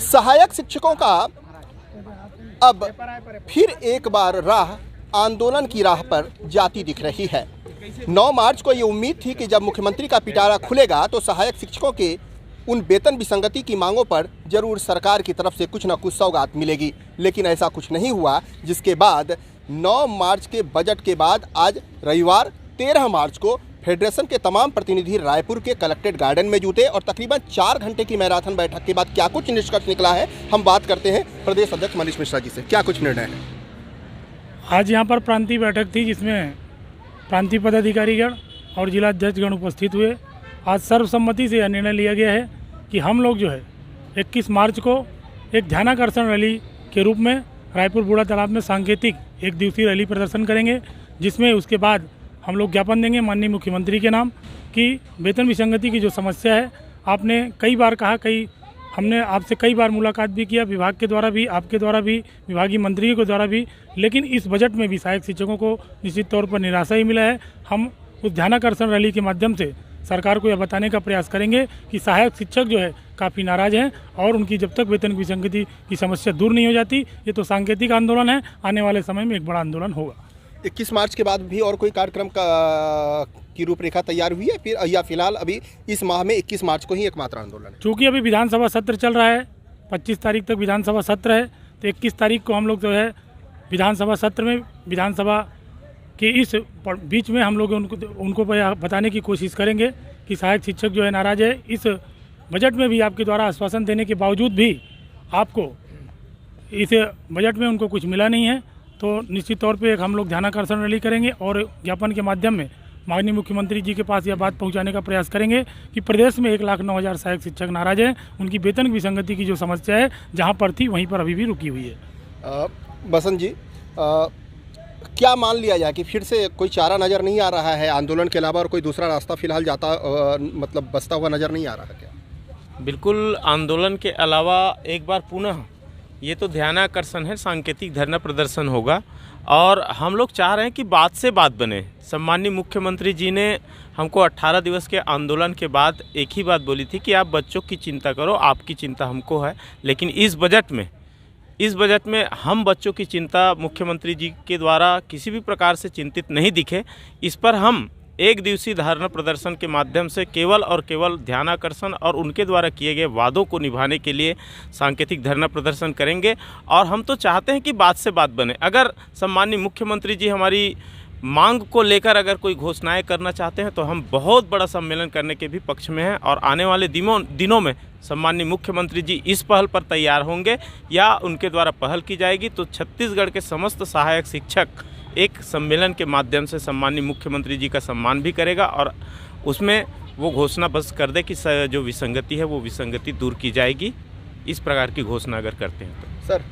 सहायक शिक्षकों का अब फिर एक बार राह आंदोलन की राह पर जाती दिख रही है। 9 मार्च को ये उम्मीद थी कि जब मुख्यमंत्री का पिटारा खुलेगा तो सहायक शिक्षकों के उन वेतन विसंगति की मांगों पर जरूर सरकार की तरफ से कुछ न कुछ सौगात मिलेगी, लेकिन ऐसा कुछ नहीं हुआ। जिसके बाद 9 मार्च के बजट के बाद आज रविवार 13 मार्च को फेडरेशन के तमाम प्रतिनिधि रायपुर के कलेक्ट्रेट गार्डन में जुटे और तकरीबन 4 घंटे की मैराथन बैठक के बाद क्या कुछ निष्कर्ष निकला है, हम बात करते हैं प्रदेश अध्यक्ष मनीष मिश्रा जी से। क्या कुछ निर्णय है? आज यहाँ पर प्रांतीय बैठक थी जिसमें प्रांतीय पदाधिकारीगण और जिला अध्यक्षगण उपस्थित हुए। आज सर्वसम्मति से यह निर्णय लिया गया है कि हम लोग जो है 21 मार्च को एक ध्यानाकर्षण रैली के रूप में रायपुर बूढ़ा तालाब में सांकेतिक 1 दिवसीय रैली प्रदर्शन करेंगे, जिसमें उसके बाद हम लोग ज्ञापन देंगे माननीय मुख्यमंत्री के नाम कि वेतन विसंगति की जो समस्या है, आपने कई बार कहा, हमने आपसे कई बार मुलाकात भी किया, विभाग के द्वारा भी, आपके द्वारा भी, विभागीय मंत्रियों के द्वारा भी, लेकिन इस बजट में भी सहायक शिक्षकों को निश्चित तौर पर निराशा ही मिला है। हम उस ध्यानाकर्षण रैली के माध्यम से सरकार को यह बताने का प्रयास करेंगे कि सहायक शिक्षक जो है काफ़ी नाराज़ हैं और उनकी जब तक वेतन विसंगति की समस्या दूर नहीं हो जाती, ये तो सांकेतिक आंदोलन है, आने वाले समय में एक बड़ा आंदोलन होगा। 21 मार्च के बाद भी और कोई कार्यक्रम की रूपरेखा तैयार हुई है फिर, या फिलहाल अभी इस माह में 21 मार्च को ही एकमात्र आंदोलन है? चूँकि अभी विधानसभा सत्र चल रहा है, 25 तारीख तक विधानसभा सत्र है, तो 21 तारीख को हम लोग जो है विधानसभा सत्र में, विधानसभा के इस बीच में हम लोग उनको बताने की कोशिश करेंगे कि सहायक शिक्षक जो है नाराज़ है। इस बजट में भी आपके द्वारा आश्वासन देने के बावजूद भी आपको इस बजट में उनको कुछ मिला नहीं है, तो निश्चित तौर पे हम लोग ध्यानाकर्षण रैली करेंगे और ज्ञापन के माध्यम में माननीय मुख्यमंत्री जी के पास यह बात पहुंचाने का प्रयास करेंगे कि प्रदेश में 1,09,000 सहायक शिक्षक नाराज हैं, उनकी वेतन विसंगति की जो समस्या है जहां पर थी वहीं पर अभी भी रुकी हुई है। बसंत जी, क्या मान लिया जाए कि फिर से कोई चारा नज़र नहीं आ रहा है आंदोलन के अलावा और कोई दूसरा रास्ता फिलहाल मतलब बसता हुआ नज़र नहीं आ रहा है क्या? बिल्कुल, आंदोलन के अलावा एक बार पुनः ये तो ध्यानाकर्षण है, सांकेतिक धरना प्रदर्शन होगा और हम लोग चाह रहे हैं कि बात से बात बने। सम्माननीय मुख्यमंत्री जी ने हमको 18 दिवस के आंदोलन के बाद एक ही बात बोली थी कि आप बच्चों की चिंता करो, आपकी चिंता हमको है, लेकिन इस बजट में हम बच्चों की चिंता मुख्यमंत्री जी के द्वारा किसी भी प्रकार से चिंतित नहीं दिखे। इस पर हम 1 दिवसीय धरना प्रदर्शन के माध्यम से केवल और केवल ध्यानाकर्षण और उनके द्वारा किए गए वादों को निभाने के लिए सांकेतिक धरना प्रदर्शन करेंगे। और हम तो चाहते हैं कि बात से बात बने। अगर सम्माननीय मुख्यमंत्री जी हमारी मांग को लेकर अगर कोई घोषणाएं करना चाहते हैं तो हम बहुत बड़ा सम्मेलन करने के भी पक्ष में हैं और आने वाले दिनों में सम्माननीय मुख्यमंत्री जी इस पहल पर तैयार होंगे या उनके द्वारा पहल की जाएगी तो छत्तीसगढ़ के समस्त सहायक शिक्षक एक सम्मेलन के माध्यम से सम्माननीय मुख्यमंत्री जी का सम्मान भी करेगा और उसमें वो घोषणा बस कर दे कि जो विसंगति है वो विसंगति दूर की जाएगी। इस प्रकार की घोषणा अगर करते हैं तो। सर,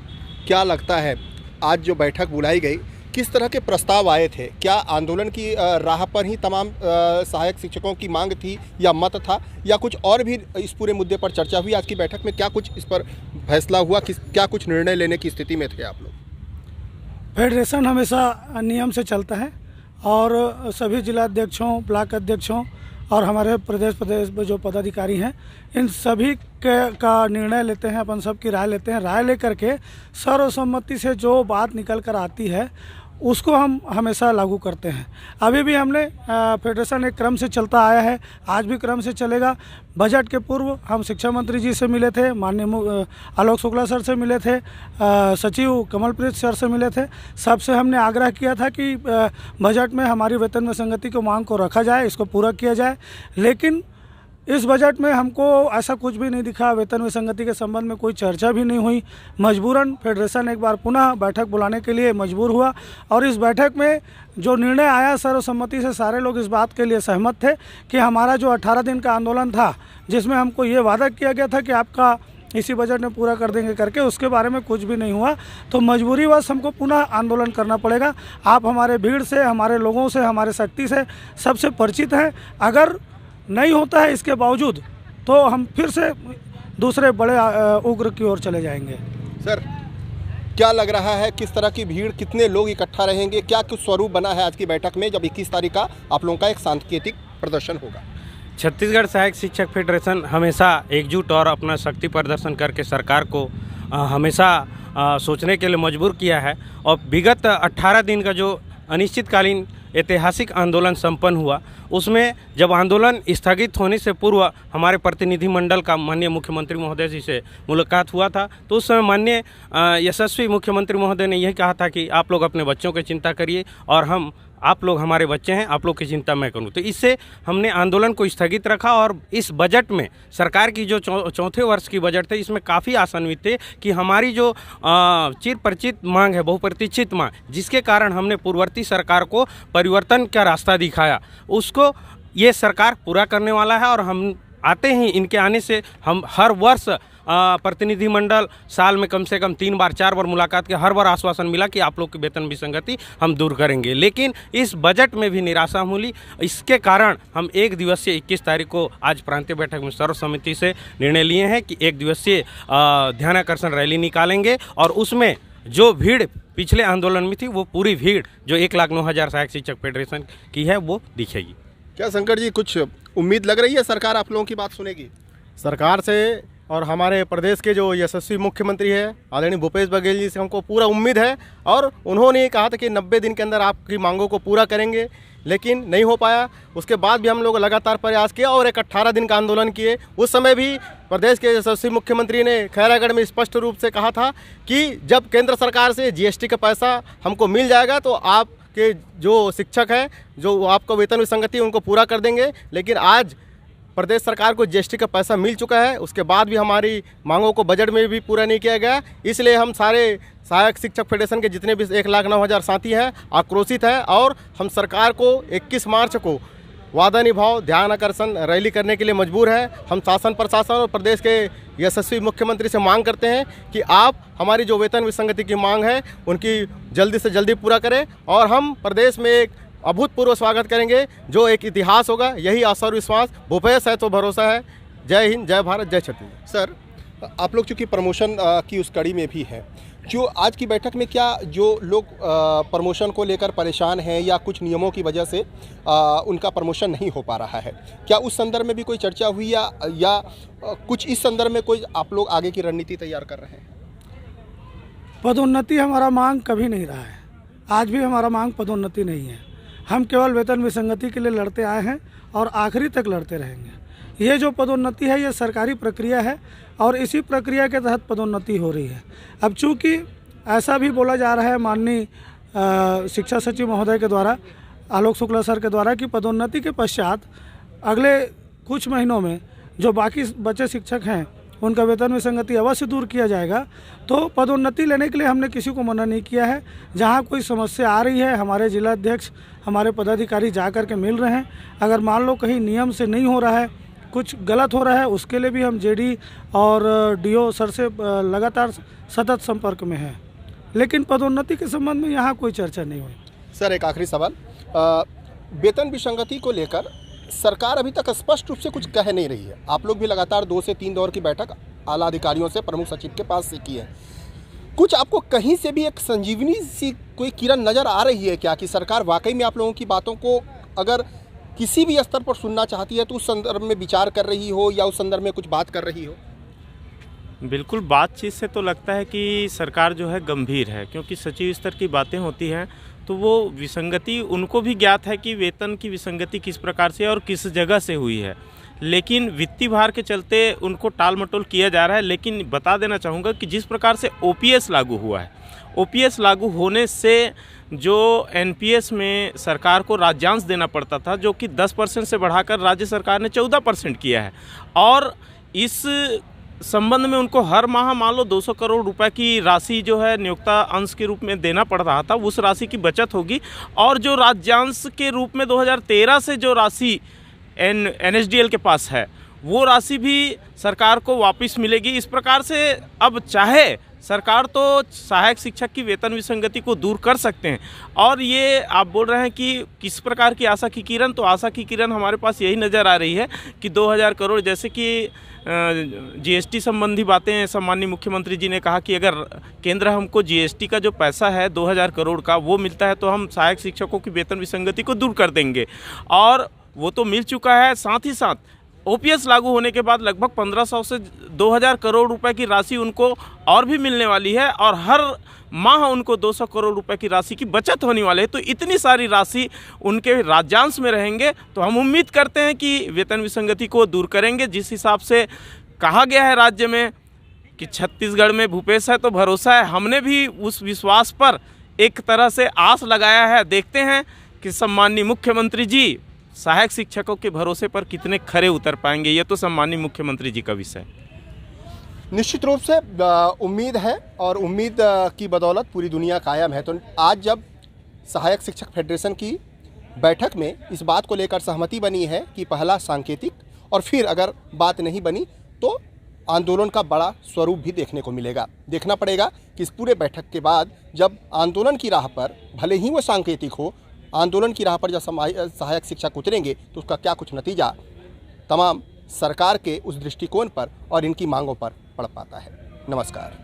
क्या लगता है आज जो बैठक बुलाई गई, किस तरह के प्रस्ताव आए थे? क्या आंदोलन की राह पर ही तमाम सहायक शिक्षकों की मांग थी या मत था, या कुछ और भी इस पूरे मुद्दे पर चर्चा हुई? आज की बैठक में क्या कुछ इस पर फैसला हुआ, क्या कुछ निर्णय लेने की स्थिति में थे आप लोग? फेडरेशन हमेशा नियम से चलता है और सभी जिला अध्यक्षों, ब्लॉक अध्यक्षों और हमारे प्रदेश में जो पदाधिकारी हैं, इन सभी का निर्णय लेते हैं, अपन सब की राय लेते हैं। राय लेकर के सर्वसम्मति से जो बात निकल कर आती है उसको हम हमेशा लागू करते हैं। अभी भी हमने फेडरेशन एक क्रम से चलता आया है, आज भी क्रम से चलेगा। बजट के पूर्व हम शिक्षा मंत्री जी से मिले थे, माननीय आलोक शुक्ला सर से मिले थे, सचिव कमलप्रीत सर से मिले थे। सबसे हमने आग्रह किया था कि बजट में हमारी वेतन विसंगति को मांग को रखा जाए, इसको पूरा किया जाए, लेकिन इस बजट में हमको ऐसा कुछ भी नहीं दिखा। वेतन विसंगति के संबंध में कोई चर्चा भी नहीं हुई। मजबूरन फेडरेशन एक बार पुनः बैठक बुलाने के लिए मजबूर हुआ और इस बैठक में जो निर्णय आया सर्वसम्मति से सारे लोग इस बात के लिए सहमत थे कि हमारा जो 18 दिन का आंदोलन था, जिसमें हमको ये वादा किया गया था कि आपका इसी बजट में पूरा कर देंगे करके, उसके बारे में कुछ भी नहीं हुआ। तो मजबूरीवश हमको पुनः आंदोलन करना पड़ेगा। आप हमारे भीड़ से, हमारे लोगों से, हमारे शक्ति से सबसे परिचित हैं। अगर नहीं होता है इसके बावजूद तो हम फिर से दूसरे बड़े उग्र की ओर चले जाएंगे। सर, क्या लग रहा है, किस तरह की भीड़, कितने लोग इकट्ठा रहेंगे, क्या कुछ स्वरूप बना है आज की बैठक में जब 21 तारीख का आप लोगों का एक सांकेतिक प्रदर्शन होगा? छत्तीसगढ़ सहायक शिक्षक फेडरेशन हमेशा एकजुट और अपना शक्ति प्रदर्शन करके सरकार को हमेशा सोचने के लिए मजबूर किया है। और विगत 18 दिन का जो अनिश्चितकालीन ऐतिहासिक आंदोलन संपन्न हुआ, उसमें जब आंदोलन स्थगित होने से पूर्व हमारे प्रतिनिधिमंडल का माननीय मुख्यमंत्री महोदय जी से मुलाकात हुआ था, तो उस समय माननीय यशस्वी मुख्यमंत्री महोदय ने यही कहा था कि आप लोग अपने बच्चों की चिंता करिए और आप लोग हमारे बच्चे हैं, आप लोग की चिंता मैं करूं। तो इससे हमने आंदोलन को स्थगित रखा और इस बजट में सरकार की जो चौथे वर्ष की बजट थे, इसमें काफ़ी आशान्वित थे कि हमारी जो चिर परिचित मांग है, बहुप्रतीक्षित मांग, जिसके कारण हमने पूर्ववर्ती सरकार को परिवर्तन का रास्ता दिखाया, उसको ये सरकार पूरा करने वाला है। और हम आते ही इनके आने से हम हर वर्ष प्रतिनिधिमंडल साल में कम से कम 3 बार 4 बार मुलाकात के हर बार आश्वासन मिला कि आप लोग की वेतन विसंगति हम दूर करेंगे, लेकिन इस बजट में भी निराशा मिली। इसके कारण हम 1 दिवसीय 21 तारीख को आज प्रांतीय बैठक में सर्वसम्मति से निर्णय लिए हैं कि 1 दिवसीय ध्यानाकर्षण रैली निकालेंगे और उसमें जो भीड़ पिछले आंदोलन में थी वो पूरी भीड़ जो 1,09,000 सहायक शिक्षक फेडरेशन की है वो दिखेगी। क्या शंकर जी कुछ उम्मीद लग रही है सरकार आप लोगों की बात सुनेगी? सरकार से और हमारे प्रदेश के जो यशस्वी मुख्यमंत्री है आदरणीय भूपेश बघेल जी से हमको पूरा उम्मीद है और उन्होंने कहा था कि 90 दिन के अंदर आपकी मांगों को पूरा करेंगे, लेकिन नहीं हो पाया। उसके बाद भी हम लोग लगातार प्रयास किया और एक 18 दिन का आंदोलन किए। उस समय भी प्रदेश के यशस्वी मुख्यमंत्री ने खैरागढ़ में स्पष्ट रूप से कहा था कि जब केंद्र सरकार से GST का पैसा हमको मिल जाएगा तो आपके जो शिक्षक हैं, जो आपको वेतन विसंगति उनको पूरा कर देंगे। लेकिन आज प्रदेश सरकार को GST का पैसा मिल चुका है, उसके बाद भी हमारी मांगों को बजट में भी पूरा नहीं किया गया। इसलिए हम सारे सहायक शिक्षक फेडरेशन के जितने भी 1,09,000 साथी हैं आक्रोशित हैं और हम सरकार को 21 मार्च को वादा निभाओ ध्यान आकर्षण रैली करने के लिए मजबूर है। हम शासन प्रशासन और प्रदेश के यशस्वी मुख्यमंत्री से मांग करते हैं कि आप हमारी जो वेतन विसंगति की मांग है उनकी जल्दी से जल्दी पूरा करें और हम प्रदेश में एक अभूतपूर्व स्वागत करेंगे जो एक इतिहास होगा। यही आशा और विश्वास, भूपेश है तो भरोसा है। जय हिंद, जय भारत, जय छत्तीसगढ़। सर आप लोग चूँकि प्रमोशन की उस कड़ी में भी हैं, जो आज की बैठक में क्या जो लोग प्रमोशन को लेकर परेशान हैं या कुछ नियमों की वजह से उनका प्रमोशन नहीं हो पा रहा है, क्या उस संदर्भ में भी कोई चर्चा हुई या कुछ इस संदर्भ में कोई आप लोग आगे की रणनीति तैयार कर रहे हैं? पदोन्नति हमारा मांग कभी नहीं रहा है, आज भी हमारा मांग पदोन्नति नहीं है। हम केवल वेतन विसंगति के लिए लड़ते आए हैं और आखिरी तक लड़ते रहेंगे। ये जो पदोन्नति है ये सरकारी प्रक्रिया है और इसी प्रक्रिया के तहत पदोन्नति हो रही है। अब चूँकि ऐसा भी बोला जा रहा है माननीय शिक्षा सचिव महोदय के द्वारा, आलोक शुक्ला सर के द्वारा, कि पदोन्नति के पश्चात अगले कुछ महीनों में जो बाकी बचे शिक्षक हैं उनका वेतन विसंगति अवश्य दूर किया जाएगा। तो पदोन्नति लेने के लिए हमने किसी को मना नहीं किया है। जहाँ कोई समस्या आ रही है हमारे जिलाध्यक्ष, हमारे पदाधिकारी जा कर के मिल रहे हैं। अगर मान लो कहीं नियम से नहीं हो रहा है, कुछ गलत हो रहा है, उसके लिए भी हम JD और DO सर से लगातार सतत संपर्क में हैं, लेकिन पदोन्नति के संबंध में यहाँ कोई चर्चा नहीं हुई। सर एक आखिरी सवाल, वेतन विसंगति को लेकर सरकार अभी तक स्पष्ट रूप से कुछ कह नहीं रही है। आप लोग भी लगातार 2 से 3 दौर की बैठक आला अधिकारियों से, प्रमुख सचिव के पास से की है। कुछ आपको कहीं से भी एक संजीवनी सी कोई किरण नज़र आ रही है क्या कि सरकार वाकई में आप लोगों की बातों को अगर किसी भी स्तर पर सुनना चाहती है तो उस संदर्भ में विचार कर रही हो या उस संदर्भ में कुछ बात कर रही हो? बिल्कुल, बातचीत से तो लगता है कि सरकार जो है गंभीर है, क्योंकि सचिव स्तर की बातें होती हैं तो वो विसंगति उनको भी ज्ञात है कि वेतन की विसंगति किस प्रकार से और किस जगह से हुई है, लेकिन वित्तीय भार के चलते उनको टाल मटोल किया जा रहा है। लेकिन बता देना चाहूँगा कि जिस प्रकार से OPS लागू हुआ है, OPS लागू होने से जो NPS में सरकार को राज्यांश देना पड़ता था, जो कि 10% से बढ़ाकर राज्य सरकार ने 14% किया है, और इस संबंध में उनको हर माह मान लो 200 करोड़ रुपए की राशि जो है नियोक्ता अंश के रूप में देना पड़ रहा था, उस राशि की बचत होगी। और जो राज्यांश के रूप में 2013 से जो राशि NSDL के पास है वो राशि भी सरकार को वापस मिलेगी। इस प्रकार से अब चाहे सरकार तो सहायक शिक्षक की वेतन विसंगति को दूर कर सकते हैं। और ये आप बोल रहे हैं कि किस प्रकार की आशा की किरण, तो आशा की किरण हमारे पास यही नज़र आ रही है कि 2000 करोड़, जैसे कि GST संबंधी बातें सम्माननीय मुख्यमंत्री जी ने कहा कि अगर केंद्र हमको GST का जो पैसा है 2000 करोड़ का वो मिलता है तो हम सहायक शिक्षकों की वेतन विसंगति को दूर कर देंगे। और वो तो मिल चुका है। साथ ही साथ ओपीएस लागू होने के बाद लगभग 1500 से 2000 करोड़ रुपए की राशि उनको और भी मिलने वाली है और हर माह उनको 200 करोड़ रुपए की राशि की बचत होने वाली है। तो इतनी सारी राशि उनके राज्यांश में रहेंगे, तो हम उम्मीद करते हैं कि वेतन विसंगति को दूर करेंगे। जिस हिसाब से कहा गया है राज्य में कि छत्तीसगढ़ में भूपेश है तो भरोसा है, हमने भी उस विश्वास पर एक तरह से आस लगाया है। देखते हैं कि सम्माननीय मुख्यमंत्री जी सहायक शिक्षकों के भरोसे पर कितने खरे उतर पाएंगे। ये तो सम्माननीय मुख्यमंत्री जी का विषय है। निश्चित रूप से उम्मीद है और उम्मीद की बदौलत पूरी दुनिया कायम है। तो आज जब सहायक शिक्षक फेडरेशन की बैठक में इस बात को लेकर सहमति बनी है कि पहला सांकेतिक और फिर अगर बात नहीं बनी तो आंदोलन का बड़ा स्वरूप भी देखने को मिलेगा। देखना पड़ेगा कि इस पूरे बैठक के बाद जब आंदोलन की राह पर, भले ही वो सांकेतिक हो, आंदोलन की राह पर जब सहायक शिक्षक उतरेंगे तो उसका क्या कुछ नतीजा तमाम सरकार के उस दृष्टिकोण पर और इनकी मांगों पर पड़ पाता है। नमस्कार।